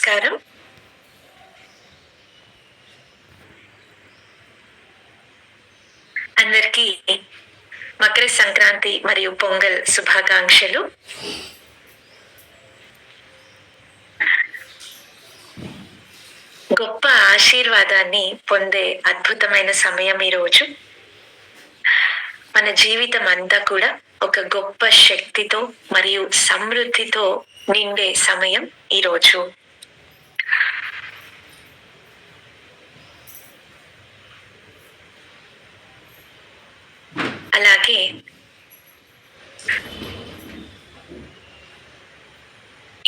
నమస్కారం. అందరికీ మకర సంక్రాంతి మరియు పొంగల్ శుభాకాంక్షలు. గొప్ప ఆశీర్వాదాన్ని పొందే అద్భుతమైన సమయం ఈరోజు. మన జీవితం అంతా కూడా ఒక గొప్ప శక్తితో మరియు సమృద్ధితో నిండే సమయం ఈరోజు. అలాగే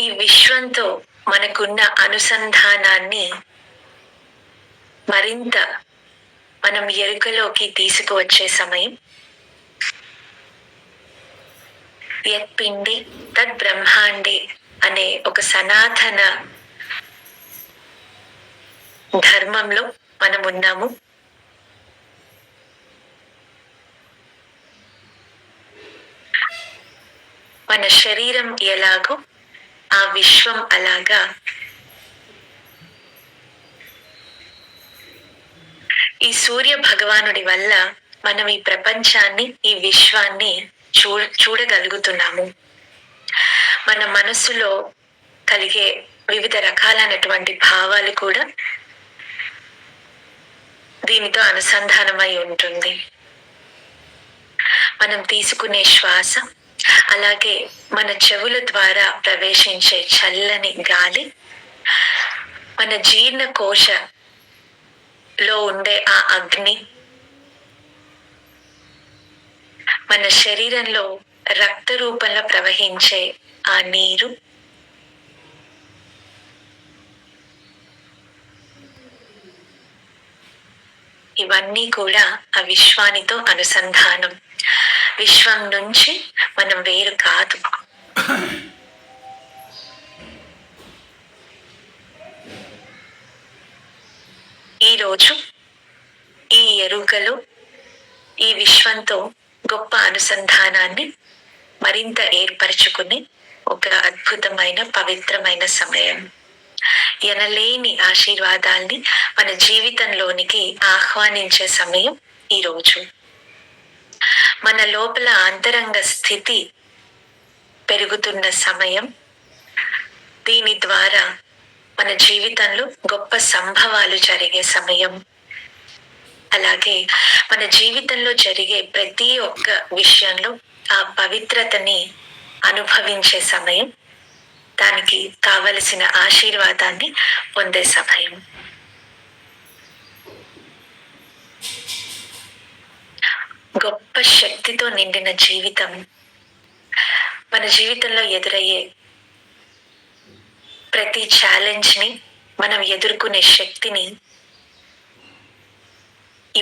ఈ విశ్వంతో మనకున్న అనుసంధానాన్ని మరింత మనం ఎరుకలోకి తీసుకువచ్చే సమయం. యత్పిండి తద్ బ్రహ్మాండే అనే ఒక సనాతన ధర్మంలో మనం ఉన్నాము. మన శరీరం ఎలాగో ఆ విశ్వం అలాగా ఈ సూర్య భగవానుడి వల్ల మనం ఈ ప్రపంచాన్ని, ఈ విశ్వాన్ని చూడగలుగుతున్నాము. మన మనసులో కలిగే వివిధ రకాలైనటువంటి భావాలు కూడా దీనితో అనుసంధానమై ఉంటుంది. మనం తీసుకునే శ్వాస, అలాగే మన చెవుల ద్వారా ప్రవేశించే చల్లని గాలి, మన జీర్ణకోశలో ఉండే ఆ అగ్ని, మన శరీరంలో రక్త రూపంలో ప్రవహించే ఆ నీరు, ఇవన్నీ కూడా ఆ విశ్వానితో అనుసంధానం. విశ్వం నుంచి మనం వేరు కాదు. ఈరోజు ఈ ఎరుకలో ఈ విశ్వంతో గొప్ప అనుసంధానాన్ని మరింత ఏర్పరచుకుని ఒక అద్భుతమైన పవిత్రమైన సమయం. ఎనలేని ఆశీర్వాదాల్ని మన జీవితంలోనికి ఆహ్వానించే సమయం ఈరోజు. మన లోపల అంతరంగ స్థితి పెరుగుతున్న సమయం. దీని ద్వారా మన జీవితంలో గొప్ప సంభవాలు జరిగే సమయం. అలాగే మన జీవితంలో జరిగే ప్రతి ఒక్క విషయంలో ఆ పవిత్రతని అనుభవించే సమయం. దానికి కావలసిన ఆశీర్వాదాన్ని పొందే సమయం. గొప్ప శక్తితో నిండిన జీవితం. మన జీవితంలో ఎదురయ్యే ప్రతి ఛాలెంజ్ ని మనం ఎదుర్కొనే శక్తిని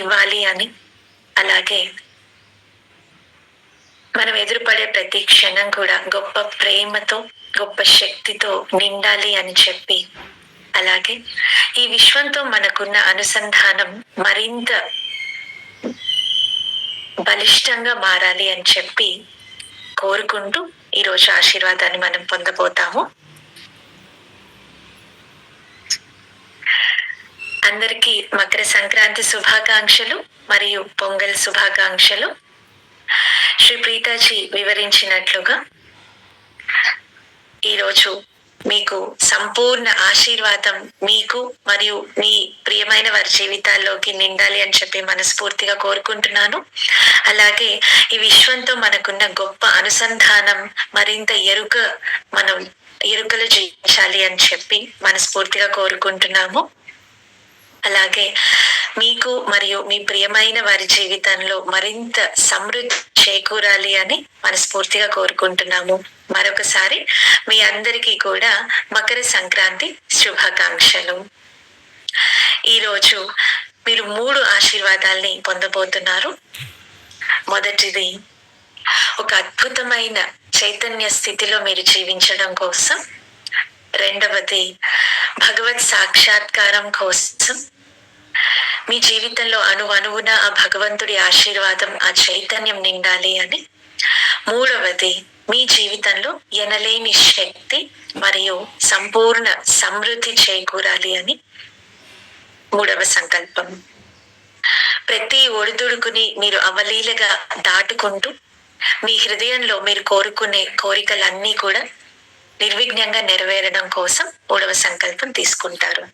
ఇవ్వాలి అని, అలాగే మనం ఎదురుపడే ప్రతి క్షణం కూడా గొప్ప ప్రేమతో, గొప్ప శక్తితో నిండాలి అని చెప్పి, అలాగే ఈ విశ్వంతో మనకున్న అనుసంధానం మరింత బలిష్టంగా మారాలి అని చెప్పి కోరుకుంటూ ఈరోజు ఆశీర్వాదాన్ని మనం పొందబోతాము. అందరికీ మకర సంక్రాంతి శుభాకాంక్షలు మరియు పొంగల్ శుభాకాంక్షలు. శ్రీ ప్రీతాజీ వివరించినట్లుగా ఈరోజు మీకు సంపూర్ణ ఆశీర్వాదం మీకు మరియు మీ ప్రియమైన వారి జీవితాల్లోకి నిండాలి అని చెప్పి మనస్ఫూర్తిగా కోరుకుంటున్నాను. అలాగే ఈ విశ్వంతో మనకున్న గొప్ప అనుసంధానం మరింత మనం ఎరుకలు జీవించాలి అని చెప్పి మనస్ఫూర్తిగా కోరుకుంటున్నాము. అలాగే మీకు మరియు మీ ప్రియమైన వారి జీవితంలో మరింత సమృద్ధి చేకూరాలి అని మనస్ఫూర్తిగా కోరుకుంటున్నాము. మరొకసారి మీ అందరికీ కూడా మకర సంక్రాంతి శుభాకాంక్షలు. ఈరోజు మీరు 3 ఆశీర్వాదాల్ని పొందబోతున్నారు. మొదటిది, ఒక అద్భుతమైన చైతన్య స్థితిలో మీరు జీవించడం కోసం. రెండవది, భగవత్ సాక్షాత్కారం కోసం. మీ జీవితంలో అణువణువున ఆ భగవంతుడి ఆశీర్వాదం, ఆ చైతన్యం నిండాలి అని. మూడవది, మీ జీవితంలో ఎనలేని శక్తి మరియు సంపూర్ణ సమృద్ధి చేకూరాలి అని మూడవ సంకల్పం. ప్రతి ఒడిదుడుకుని మీరు అవలీలగా దాటుకుంటూ మీ హృదయంలో మీరు కోరుకునే కోరికలన్నీ కూడా నిర్విఘ్నంగా నెరవేరడం కోసం మూడవ సంకల్పం తీసుకుంటారు.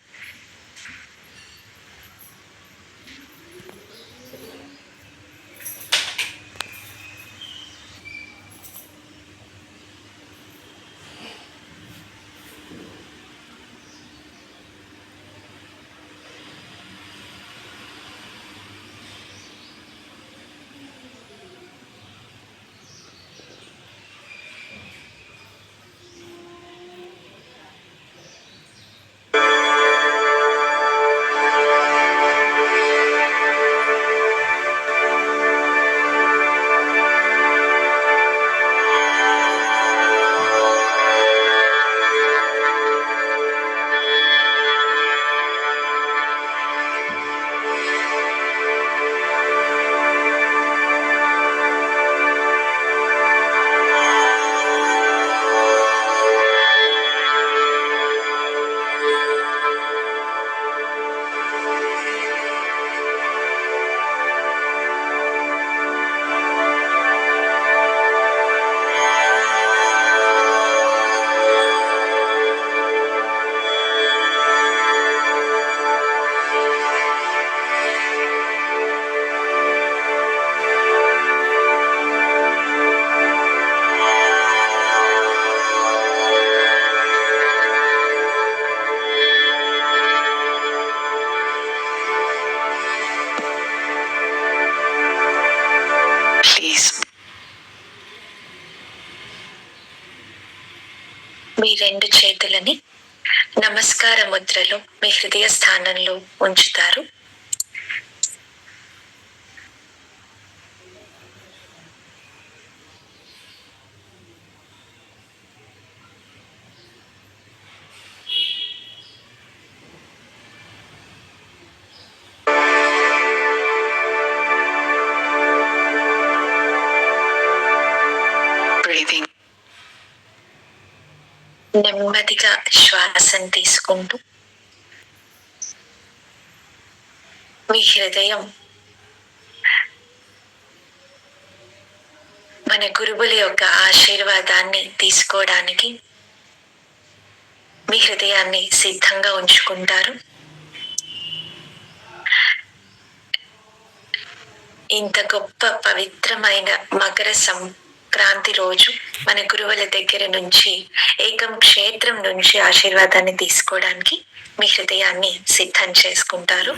మీ రెండు చేతులని నమస్కార ముద్రలో మీ హృదయ స్థానంలో ఉంచుతారు. నెమ్మదిగా శ్వాసను తీసుకుంటూ మీ హృదయం మన గురువుల యొక్క ఆశీర్వాదాన్ని తీసుకోవడానికి మీ హృదయాన్ని సిద్ధంగా ఉంచుకుంటారు. ఇంత గొప్ప పవిత్రమైన మకర సంక్రాంతి రోజు మన గురువుల దగ్గర నుంచి ఏకం క్షేత్రం నుంచి ఆశీర్వాదాన్ని తీసుకోవడానికి మీ హృదయాన్ని సిద్ధం చేసుకుంటారు.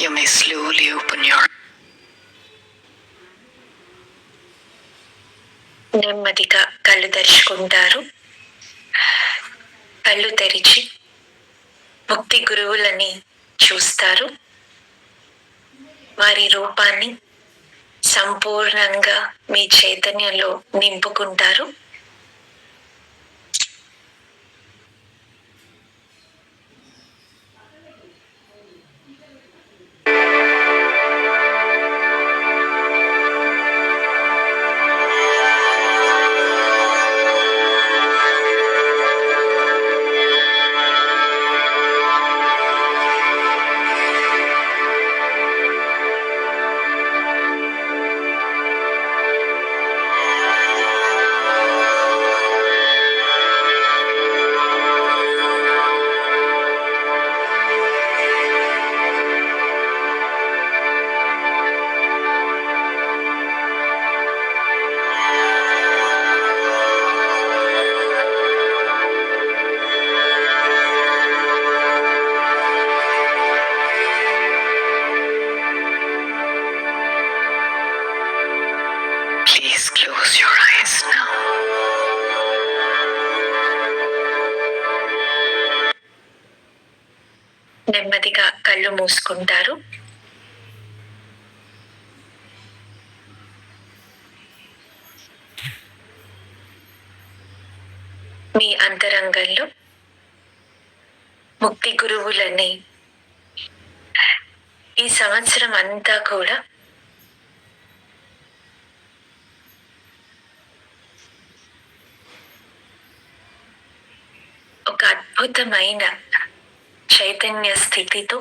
You may slowly open your నెమ్మదిగా కళ్ళు తెరుచుకుంటారు. కళ్ళు తెరిచి ముక్తి గురువులని చూస్తారు. వారి రూపాన్ని సంపూర్ణంగా మీ చైతన్యంలో నింపుకుంటారు. కళ్ళు మూసుకుంటారు. మీ అంతరంగంలో ముక్తి గురువులని ఈ సంవత్సరం అంతా కూడా ఒక అద్భుతమైన చైతన్య స్థితితో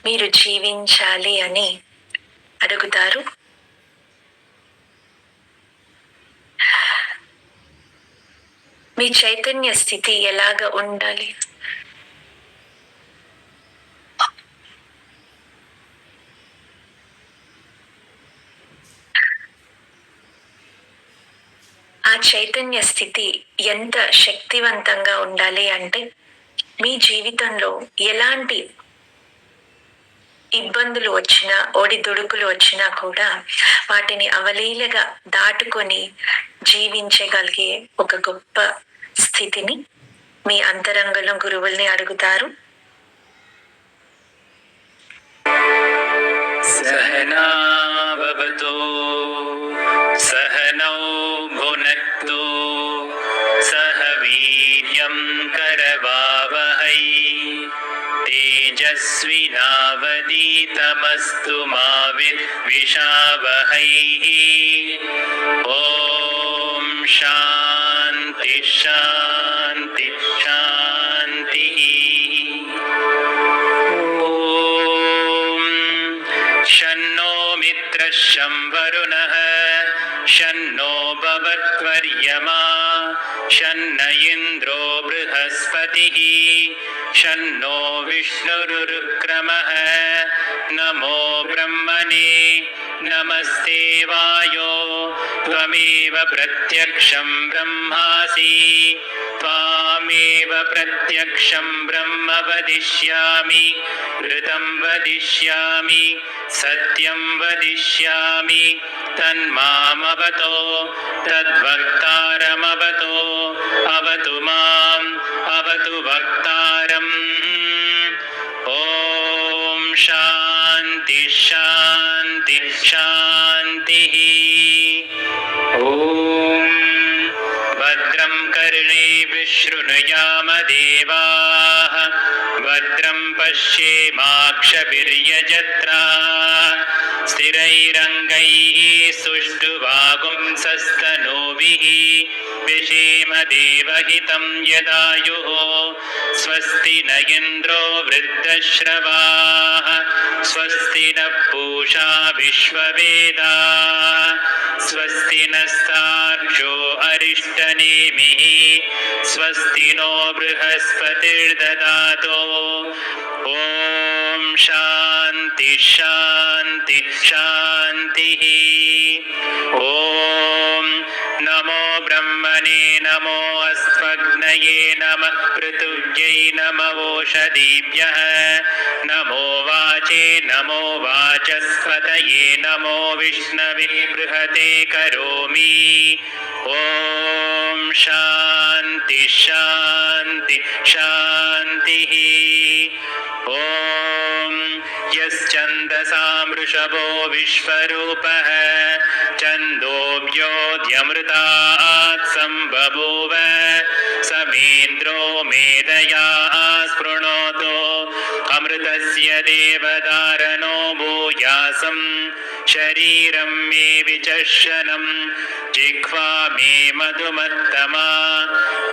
మీరు జీవించాలి అని అడుగుతారు. మీ చైతన్య స్థితి ఎలాగ ఉండాలి? ఆ చైతన్య స్థితి ఎంత శక్తివంతంగా ఉండాలి అంటే, మీ జీవితంలో ఎలాంటి ఇబ్బందులు వచ్చినా, ఒడిదుడుకులు వచ్చినా కూడా వాటిని అవలీలగా దాటుకొని జీవించగలిగే ఒక గొప్ప స్థితిని మీ అంతరంగంలో గురువుల్ని అడుగుతారు. सहना भवतु सहनौ भुनक्तु सह वीर्यं करवावहै तेजस्विनावधीतमस्तु मा विद्विषावहै। ॐ शान्ति शान्ति शान्तिः। शन्नो मित्रः शं वरुणः शन्नो भवत्वर्यमा शन्न इन्द्रो बृहस्पतिः शन्नो विष्णुरुक्रमः। नमो ब्रह्मणे नमस्ते वायो त्वमेव प्रत्यक्षं ब्रह्मासि त्वामेव प्रत्यक्षं ब्रह्म वदिष्यामि ऋतं वदिष्यामि सत्यं वदिष्यामि तन्मामवतो तद्वक्तारमवतो अवतु माम् अवतु वक्तारम्। ॐ शान्ति शान्ति शान्तिः। ॐ भद्रं कर्णेभिः शृणुयाम देवाः भद्रं पश्येमाक्षभिर्यजत्राः स्थिरैरङ्गैः सुष्ठुवागुंसस्तनूभिः विषेम देवहितं यदायुः। स्वस्ति न इन्द्रो वृद्धश्रवाः स्वस्ति नः पूषा विश्ववेदाः स्वस्ति नस्तार्क्ष्यो अरिष्टनेमिः स्वस्ति नो बृहस्पतिर्ददातु। ॐ शान्ति शान्ति शान्तिः। ॐ नमो ब्रह्मणे नमो अस्त्वग्नये नमः पृथिव्यै नमो ओषधीभ्यः नमो वाचे नमो वाचस्पतये नमो विष्णवे बृहते करोमि। ॐ शान्ति शान्ति शान्तिः। ॐ यश्चन्दसां वृषभो विश्वरूपः छन्दोऽभ्योऽध्यमृतात् सम्बभूव समेन्द्रो मेधया स्पृणोतु अमृतस्य देवदारणो भूयासं शरीरं मे विचर्षणं जिह्वा मे मधुमत्तमा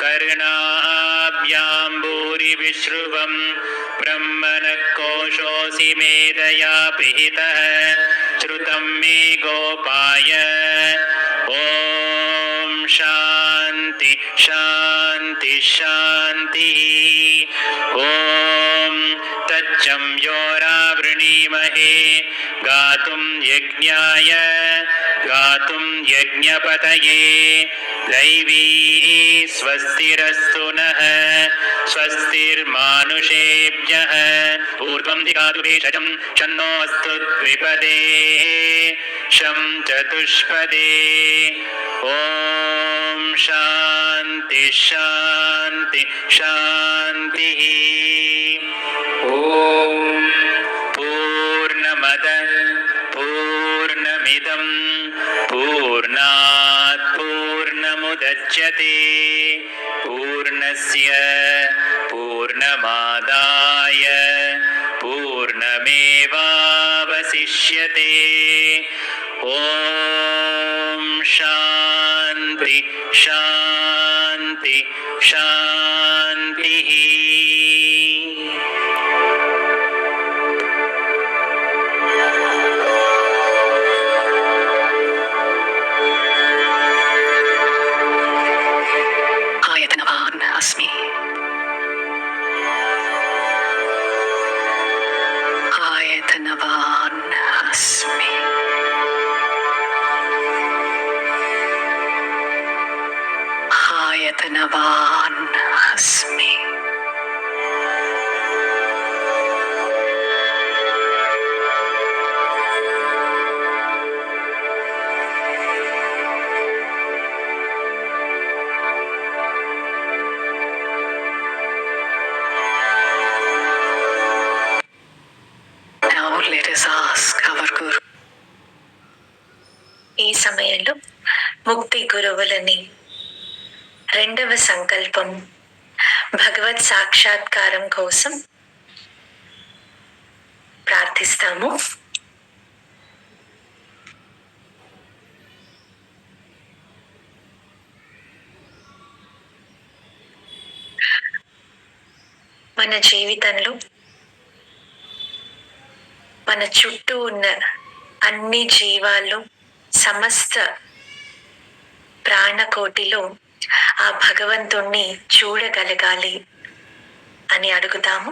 कर्णाभ्याम्बूरिविश्रुवं ब्रह्मणः कोशोऽसि मेधया पिहितः श्रुतं मे गोपाय। ॐ शान्ति शान्ति शान्तिः। ॐ तच्चं योरावृणीमहे गातुं यज्ञाय गातुं यज्ञपतये दैवी स्वस्तिरस्तु नः स्वस्तिर्मानुषेभ्यः ऊर्ध्वं दिगातु भेषजं शन्नो अस्तु द्विपदे शं चतुष्पदे। ॐ शान्ति शान्ति शान्तिः। ॐ इदं पूर्णात् पूर्णमुदच्यते पूर्णस्य पूर्णमादाय पूर्णमेवावशिष्यते ॐ शान्ति शान्ति शान्तिः आयतनवान् अस्मि आयतनवान् अस्मि आयतनवान् अस्मि Now let us ask our Guru. ఈ సమయంలో ముక్తి గురువులని రెండవ సంకల్పం భగవత్ సాక్షాత్కారం కోసం ప్రార్థిస్తాము. మన జీవితంలో మన చుట్టూ ఉన్న అన్ని జీవాలు సమస్త ప్రాణకోటిలో ఆ భగవంతుణ్ణి చూడగలగాలి అని అడుగుతాము.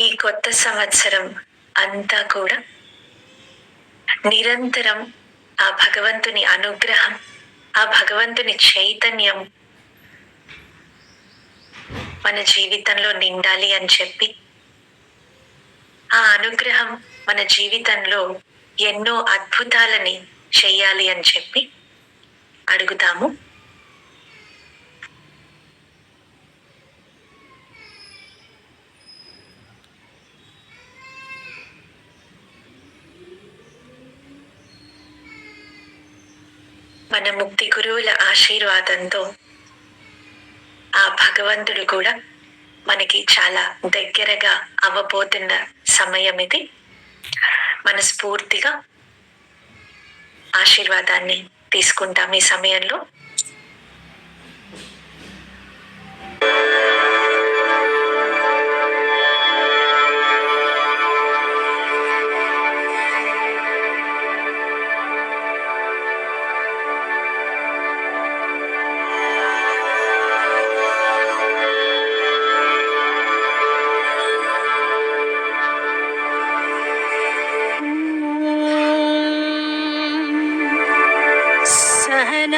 ఈ కొత్త సంవత్సరం అంతా కూడా నిరంతరం ఆ భగవంతుని అనుగ్రహం, ఆ భగవంతుని చైతన్యం మన జీవితంలో నిండాలి అని చెప్పి, ఆ అనుగ్రహం మన జీవితంలో ఎన్నో అద్భుతాలని చెయ్యాలి అని చెప్పి అడుగుతాము. మన ముక్తి గురువుల ఆశీర్వాదంతో ఆ భగవంతుడు కూడా మనకి చాలా దగ్గరగా అవ్వబోతున్న సమయం ఇది. మనస్ఫూర్తిగా ఆశీర్వాదాన్ని తీసుకుంటాం ఈ సమయంలో.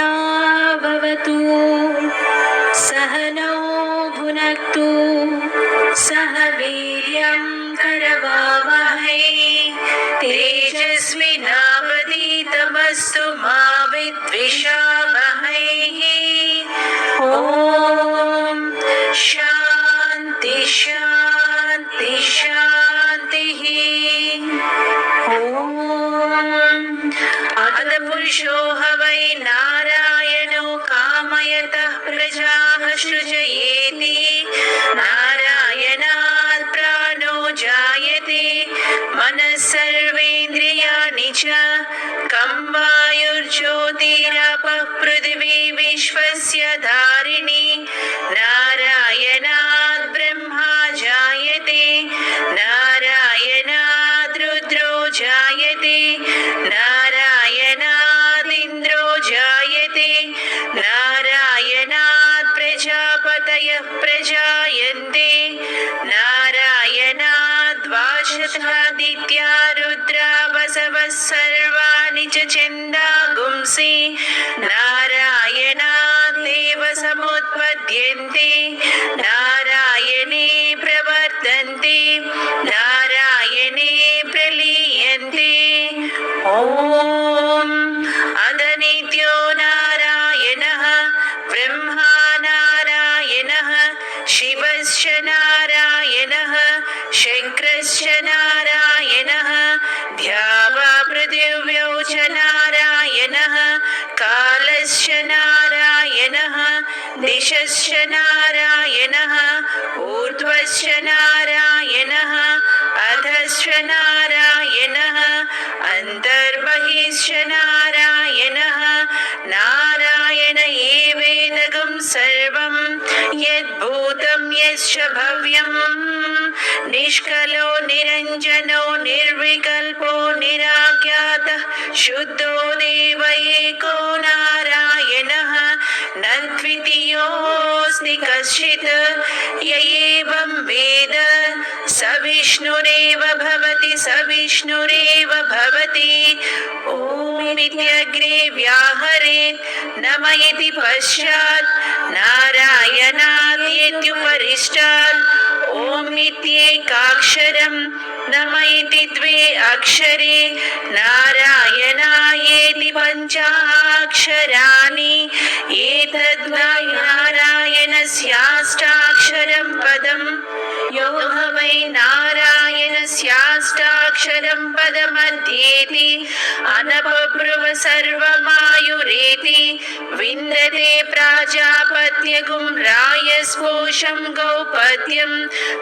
सहनावतु सहनौ भुनक्तु सह वीर्यं करवावहै तेजस्विनावधीतमस्तु मा विद्विषावहै ॐ शान्ति शान्ति शान्तिः पुरुषो ह वै नारायणो कामयतः प्रजाः सृजयेति नारायणात् प्राणो जायते मनः सर्वेन्द्रियाणि च कं वायुर्ज्योतिरापः पृथिवी विश्वस्य धारिणी नारायणात् ब्रह्मा जायते नारायणात् रुद्रो जायते नारायणादिन्द्रो जायते नारायणात् प्रजापतयः प्रजायन्ते नारायणाद्वाशतादित्या रुद्रा वसवः सर्वाणि च छन्दागुंसि नारायणादेव समुत्पद्यन्ते नारायणे प्रवर्तन्ते नारायणे प्रलीयन्ते ॐ अदनित्यो नारायणः ब्रह्मा नारायणः शिव देवश्च नारायणः शङ्करश्च नारायणः द्यावा पृथिव्यौ च नारायणः कालश्च नारायणः दिशश्च नारायणः ऊर्ध्वश्च नारायणः अधश्च नारायणः अन्तर्बहिश्च नारायणः नारायण एवेदगं सर्वं यद्भूतं यश्च भव्यं निष्कलो निरञ्जनो निर्विकल्पो निराख्यातः शुद्धो देव एको नारायणः न द्वितीयोऽस्ति कश्चित् य एवं वेद स विष्णुरेव भवति स विष्णुरेव भवति ओमित्यग्रे व्याहरेत् नम इति पश्चात् नारायणाद्येत्युपरिष्टात् ओमित्येकाक्षरं नम इति द्वे अक्षरे नारायणायेति पञ्चाक्षराणि एतद्नारायणस्याष्टाक्षरं पदम् यो वै नारायणस्याष्टाक्षरं पदमध्येति अनपब्रुव सर्वमायुरेति विन्दते प्राजापत्यगुं रायस्पोषं गौपद्यं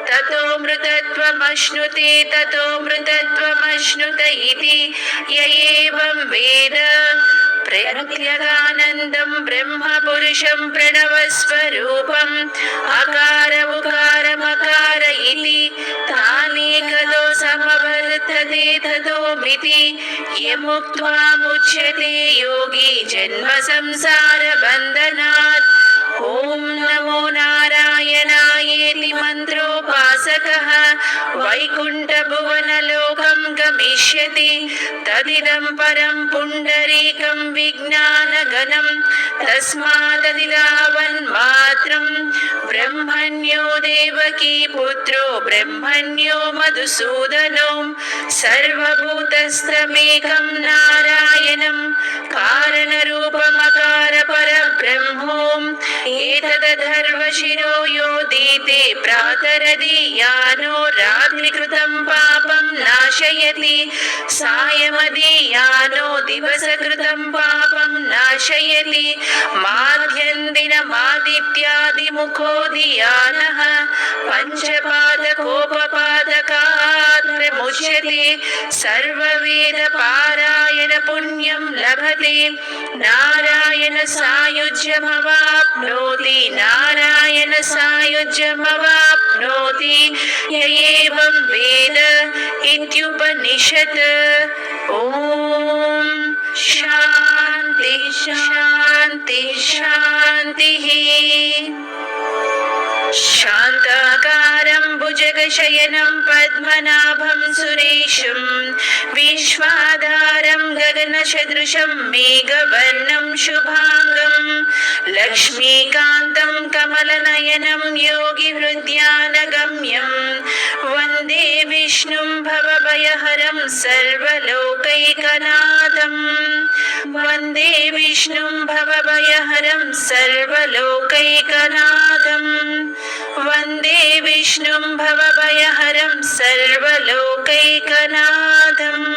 ततो मृतत्वमश्नुते ततो मृतत्वमश्नुत इति य एवं वेद प्रत्यगानन्दं ब्रह्मपुरुषं प्रणवस्वरूपम् अकार उकारमकार इति तानेकदो समवर्तते ततोमिति यमुक्त्वा मुच्यते योगी जन्म संसार बन्धनात् ॐ नमो नारायणायेति मन्त्रोपासकः वैकुण्ठभुवनलोकं गमिष्यति तदिदं परं पुण्डरीकं विज्ञानगणं तस्माददिदावन्मात्रं ब्रह्मण्यो देवकी पुत्रो ब्रह्मण्यो मधुसूदनो सर्वभूतस्थमेकं नारायणं कारणरूपमकार परब्रह्मोम् एतदधर्वशिरो योदीते प्रातरदीयानो रात्रिकृतं पापं नाशयति सायमदीयानो दिवसकृतं पापं नाशयति माध्यन्दिनमादित्यादिमुखोदीयानः पञ्चपादकोपपादकात् प्रमुच्यते सर्ववेदपारायण पुण्यं लभते नारायण सायुज्यमवाप्नोति नारायण सायुज्यमवाप्नोति य एवं वेद इत्युपनिषत् ॐ शान्ति शान्ति शान्तिः शान्ताकारं भुजगशयनं पद्मनाभं सुरेशं विश्वाधारं गगनसदृशं मेघवर्णं शुभाङ्गं लक्ष्मीकान्तं कमलनयनं योगिहृद्यानगम्यं वन्दे विष्णुं भवभयहरं सर्वलोकैकनाथं वन्दे विष्णुं भवभयहरं सर्वलोकैकनाथं वन्दे विष्णुं भवभयहरं सर्वलोकैकनाथम्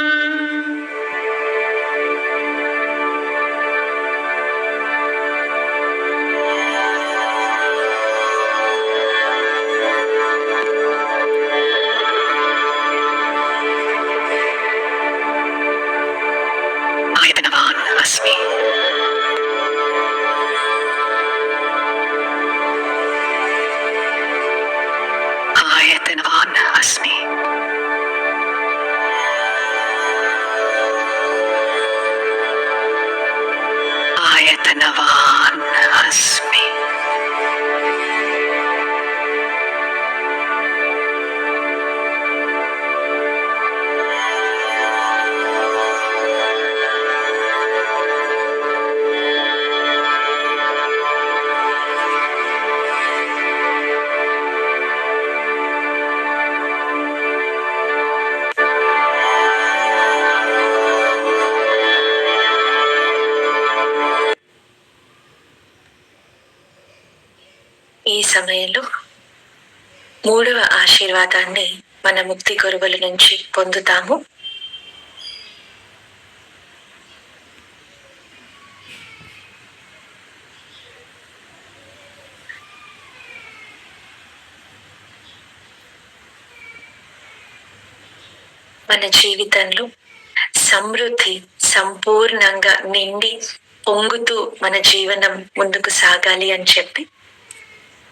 आयतनवान् अस्मि आयतनवान् अस्मि आयतनवान् अस्मि ఈ సమయంలో మూడవ ఆశీర్వాదాన్ని మన ముక్తి గురువుల నుంచి పొందుతాము. మన జీవితంలో సమృద్ధి సంపూర్ణంగా నిండి పొంగుతూ మన జీవనం ముందుకు సాగాలి అని చెప్పి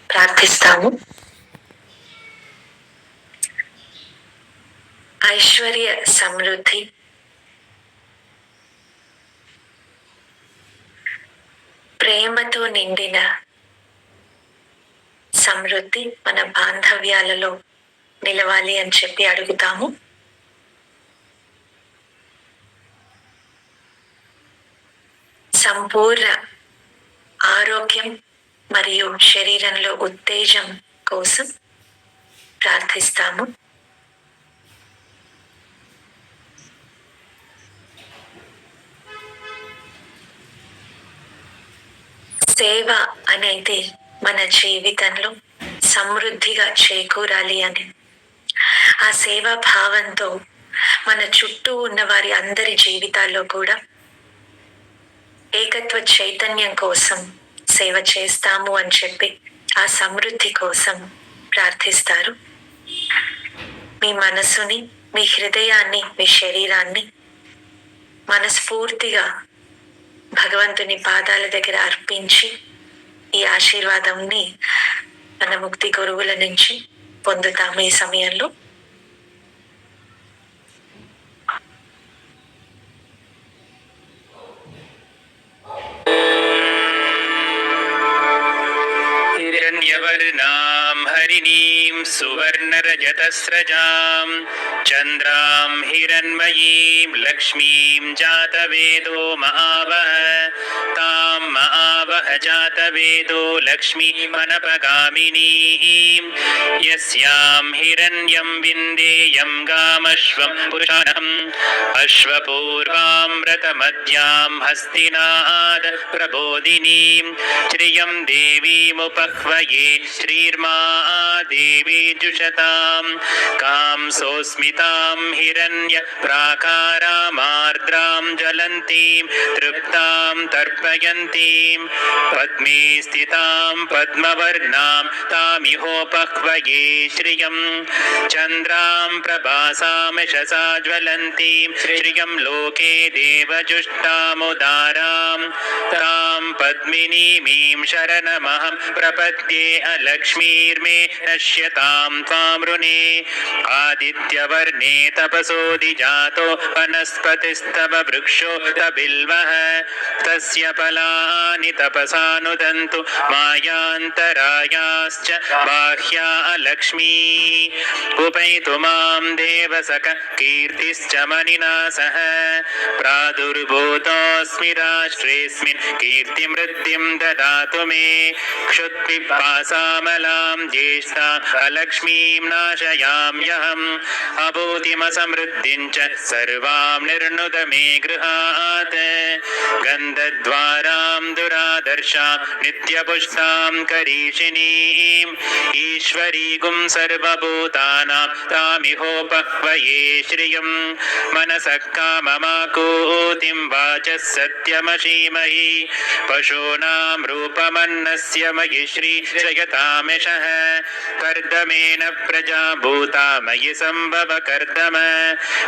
ప్రార్థిస్తాము. ఐశ్వర్య సమృద్ధి, ప్రేమతో నిండిన సమృద్ధి మన బాంధవ్యాలలో నిలవాలి అని చెప్పి అడుగుతాము. సంపూర్ణ ఆరోగ్యం మరియు శరీరంలో ఉత్తేజం కోసం ప్రార్థిస్తాము. సేవ అనేది మన జీవితంలో సమృద్ధిగా చేకూరాలి అని, ఆ సేవా భావంతో మన చుట్టూ ఉన్న వారి అందరి జీవితాల్లో కూడా ఏకత్వ చైతన్యం కోసం సేవ చేస్తాము అని చెప్పి ఆ సమృద్ధి కోసం ప్రార్థిస్తారు. మీ మనసుని, మీ హృదయాన్ని, మీ శరీరాన్ని మనస్ఫూర్తిగా భగవంతుని పాదాల దగ్గర అర్పించి ఈ ఆశీర్వాదంని మన ముక్తి గురువుల నుంచి పొందుతాము. ఈ సమయంలో हिरण्यवर्णां हरिणीं सुवर्णरजतस्रजां चन्द्रां हिरण्मयीं लक्ष्मीं जातवेदो महावः तां महावः जातवेदो लक्ष्मीमनपगामिनीं यस्यां हिरण्यं विन्देयं गामश्वं पुरुषाणम् अश्वपूर्वामृतमद्यां हस्तिनाद प्रबोधिनीं श्रियं देवीमुपह्वये श्रीर्मा देवी जुषतां कांसोऽस्मितां हिरण्य प्राकारामार्द्रां ज्वलन्तीं तृप्तां तर्पयन्तीं पद्मे स्थितां पद्मवर्णां तामिहोपह्वये श्रियं चन्द्रां प्रभासामिषसा ज्वलन्तीं श्रियं लोके देवजुष्टामुदारां तां पद्मिनीमीं शरणमहं प्रपद्ये अलक्ष्मीर्मे नश्यतां त्वामृणे आदित्यवर्णे तपसोऽधिजातो वनस्पतिस्तव वृक्षो तबिल्वः तस्य फलानि तपसानुदन्तु मायान्तरायाश्च बाह्या लक्ष्मी उपैतु मां देवसख कीर्तिश्च मनिना सह प्रादुर्भूतोऽस्मि राष्ट्रेऽस्मिन् कीर्तिमृद्धिं ददातु मे क्षुत्पिपासामलां ज्येष्ठां अलक्ष्मीं नाशयाम्यहम् अभूतिमसमृद्धिं च सर्वां निर्नुद मे गृहात् गन्धद्वारां दुरादर्शां नित्यपुष्टां करीषिणीम् ईश्वरीगुं सर्वभूतानां तामिहोपह्वये श्रियं मनसः काममाकूतिं वाचः सत्यमशीमहि पशूनां रूपमन्नस्य मयि श्रीजयतामिषः कर्दमेन प्रजा भूता मयि सम्भव कर्दम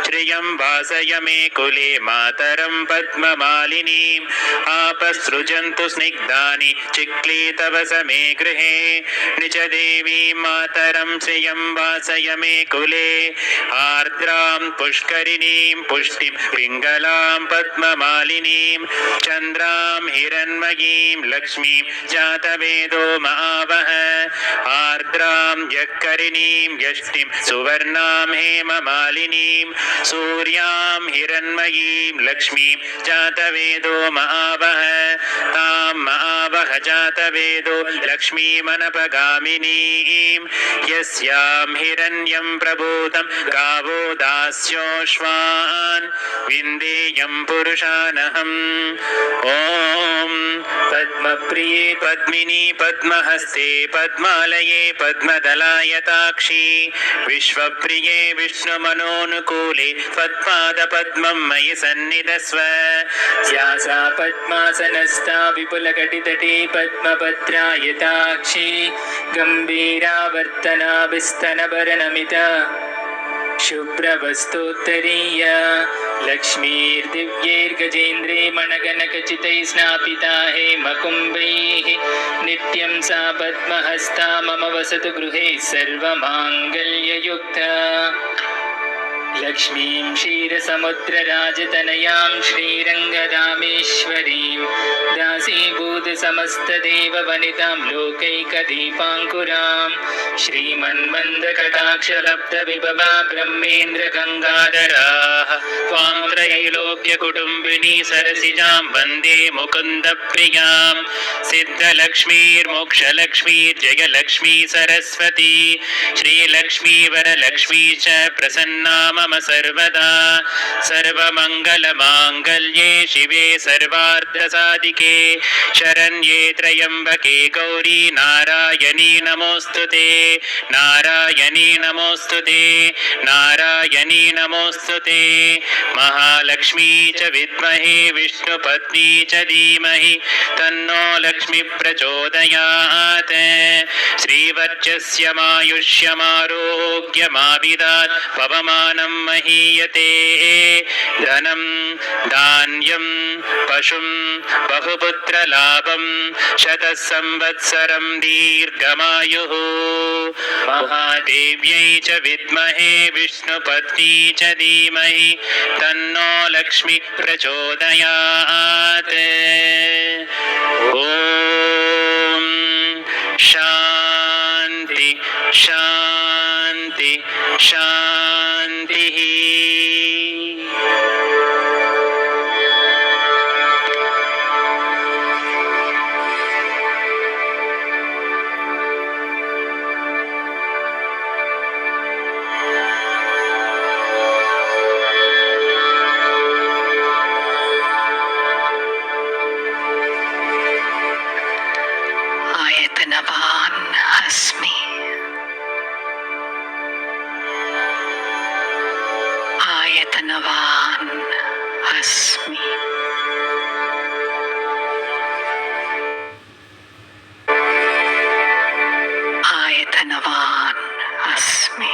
श्रियं वासय मे कुले मातरं पद्ममालिनीम् आपसृजन्तु स्निग्धानि चिक्लीतव स मे गृहे निज देवी मातरं श्रियं वासय मे कुले आर्द्रां पुष्करिणीं पुष्टिं पिङ्गलां पद्ममालिनीं चन्द्रां हिरण्मयीं लक्ष्मीं जातवेदो महावः आर्द्रां यक्करिणीं यष्टिं सुवर्णां हेममालिनीं सूर्यां हिरण्मयीं लक्ष्मीं जातवेदो महावः तां महावः जातवेदो लक्ष्मीमनपगामिनीं यस्यां हिरण्यं प्रभूतं गावो दास्योश्वान् विन्देयं पुरुषानहम् ॐ पद्मप्रिये पद्मिनी पद्महस्ते पद्मालये पद्मदलायताक्षी विश्वप्रिये विष्णुमनोनुकूले त्वत्पादपद्मं मयि सन्निधस्व या सा पद्मासनस्था विपुलकटितटे पद्मपत्रायताक्षी गम्भीरावर्तनाभिस्तनभरणमिता शुभ्रवस्तोत्तरीय लक्ष्मीर्दिव्यैर्गजेन्द्रे मणगणकचितैः स्नापिता हेमकुम्भैः नित्यं सा पद्महस्ता मम वसतु गृहे सर्वमाङ्गल्ययुक्ता लक्ष्मीं क्षीरसमुद्रराजतनयां श्रीरङ्गरामेश्वरीं दासीभूतसमस्तदेववनितां लोकैकदीपाङ्कुरां श्रीमन्मन्दकटाक्षलब्धविभवा ब्रह्मेन्द्रगङ्गाधराः त्वां त्रैलोक्यकुटुम्बिनी सरसिजां वन्दे मुकुन्दप्रियां सिद्धलक्ष्मीर्मोक्षलक्ष्मीर्जयलक्ष्मी सरस्वती श्रीलक्ष्मी वरलक्ष्मी च प्रसन्ना मम सर्वदा सर्वमङ्गलमाङ्गल्ये शिवे सर्वार्थसाधिके शरण्ये त्र्यम्बके गौरी नारायणी नमोऽस्तुते नारायणी नमोऽस्तुते नारायणी नमोऽस्तुते महालक्ष्मी च विद्महे विष्णुपत्नी च धीमहि तन्नो लक्ष्मी प्रचोदयात् श्रीवर्चस्यमायुष्यमारोग्यमाभिदात् पवमानं महीयते धनं धान्यं पशुं बहुपुत्रलाभं शतसंवत्सरं दीर्घमायुः महादेव्यै च विद्महे विष्णुपत्नी च धीमहि तन्नो लक्ष्मी प्रचोदयात् ॐ शान्ति शान्ति शान्तिः आयतनवान् अस्मि आयतनवान् अस्मि आयतनवान् अस्मि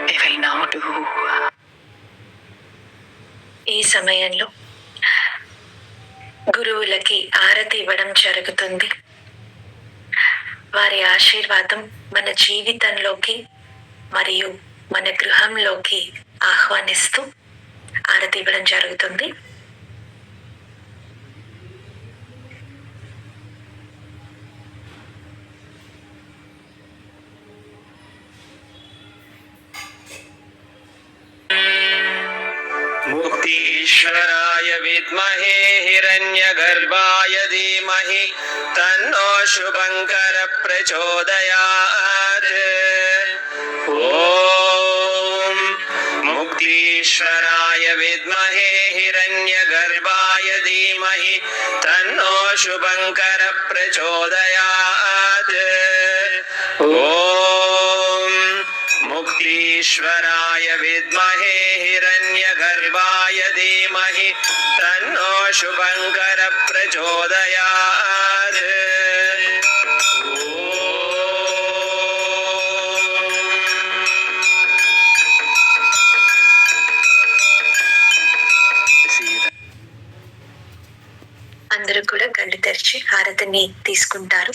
They will now do ఈ సమయంలో గురువులకి ఆరతి ఇవ్వడం జరుగుతుంది. వారి ఆశీర్వాదం మన జీవితంలోకి మరియు మన గృహంలోకి ఆహ్వానిస్తూ ఆరతి ఇవ్వడం జరుగుతుంది. मुक्तीश्वराय विद्महे हिरण्यगर्भाय धीमहि तन्नो शुभङ्कर प्रचोदयात् ॐ मुक्तीश्वराय विद्महे हिरण्यगर्भाय धीमहि तन्नो शुभङ्कर प्रचोदयात् ॐ मुक्तीश्वराय विद्महे हिरण्यगर्भाय धीमहि तन्नो शुभङ्कर प्रचोदयात् అందరూ కూడా కళ్ళు తెరిచి హారతిని తీసుకుంటారు.